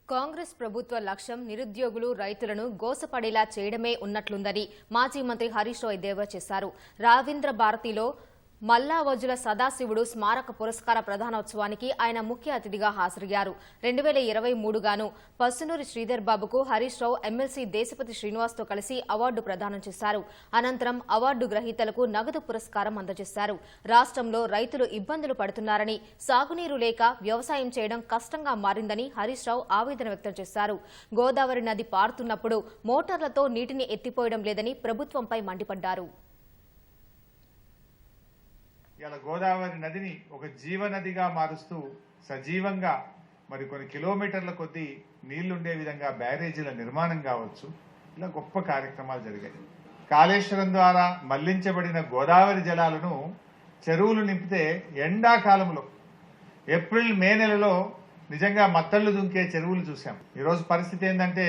కాంగ్రెస్ ప్రభుత్వ లక్ష్యం నిరుద్యోగులు రైతులను గోసపడేలా చేయడమే ఉన్నట్లుందని మాజీ మంత్రి హరీష్ రావు ఎద్దేవా చేశారు. రవీంద్ర భారతిలో మల్లావజుల సదాశివుడు స్మారక పురస్కార ప్రదానోత్సవానికి ఆయన ముఖ్య అతిథిగా హాజరయ్యారు. 2023 గాను పసునూరి శ్రీధర్ బాబుకు హరీష్ రావు ఎమ్మెల్సీ దేశపతి శ్రీనివాస్తో కలిసి అవార్డు ప్రదానం చేశారు. అనంతరం అవార్డు గ్రహీతలకు నగదు పురస్కారం అందజేశారు. రాష్ట్రంలో రైతులు ఇబ్బందులు పడుతున్నారని, సాగునీరు లేక వ్యవసాయం చేయడం కష్టంగా మారిందని హరీష్ రావు ఆవేదన వ్యక్తం చేశారు. గోదావరి నది పారుతున్నప్పుడు మోటార్లతో నీటిని ఎత్తిపోయడం లేదని ప్రభుత్వంపై మండిపడ్డారు. ఇలా గోదావరి నదిని ఒక జీవనదిగా మారుస్తూ సజీవంగా మరి కొన్ని కిలోమీటర్ల కొద్దీ నీళ్లుండే విధంగా బ్యారేజీల నిర్మాణం కావచ్చు, ఇలా గొప్ప కార్యక్రమాలు జరిగాయి. కాళేశ్వరం ద్వారా మళ్లించబడిన గోదావరి జలాలను చెరువులు నింపితే ఎండాకాలంలో ఏప్రిల్ మే నెలలో నిజంగా మత్తళ్లు దుంకే చెరువులు చూసాం. ఈరోజు పరిస్థితి ఏంటంటే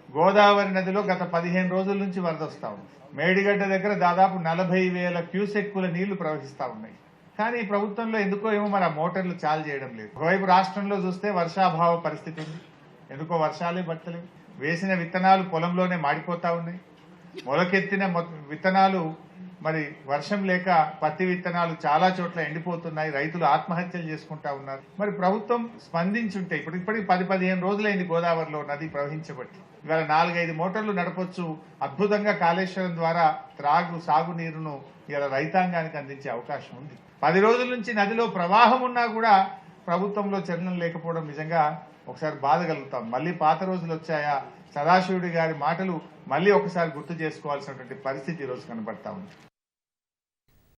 గోదావరి నదిలో గత 15 రోజుల నుంచి వరద వస్తా ఉంది. మేడిగడ్డ దగ్గర దాదాపు 40,000 క్యూసెక్కుల నీళ్లు ప్రవహిస్తా ఉన్నాయి. కానీ ప్రభుత్వంలో ఎందుకో ఏమో మరి ఆ మోటార్లు చాలు చేయడం లేదు. ఒకవైపు రాష్ట్రంలో చూస్తే వర్షాభావ పరిస్థితి ఉంది, ఎందుకో వర్షాలే పడతలేవు. వేసిన విత్తనాలు పొలంలోనే మాడిపోతా ఉన్నాయి. మొలకెత్తిన విత్తనాలు మరి వర్షం లేక పత్తి విత్తనాలు చాలా చోట్ల ఎండిపోతున్నాయి. రైతులు ఆత్మహత్యలు చేసుకుంటా ఉన్నారు. మరి ప్రభుత్వం స్పందించుంటే ఇప్పటికి 10-15 రోజులైంది గోదావరిలో నది ప్రవహించబట్టి. ఇవాళ 4-5 మోటార్లు నడపొచ్చు. అద్భుతంగా కాళేశ్వరం ద్వారా సాగునీరును ఇలా రైతాంగానికి అందించే అవకాశం ఉంది. 10 రోజుల నుంచి నదిలో ప్రవాహం ఉన్నా కూడా ప్రభుత్వంలో చలనం లేకపోవడం నిజంగా ఒకసారి బాధ కలుగుతాం. మళ్ళీ పాత రోజులు వచ్చాయా, సదాశివుడి గారి మాటలు మళ్ళీ ఒకసారి గుర్తు చేసుకోవాల్సినటువంటి పరిస్థితి ఈరోజు కనబడతా ఉంది.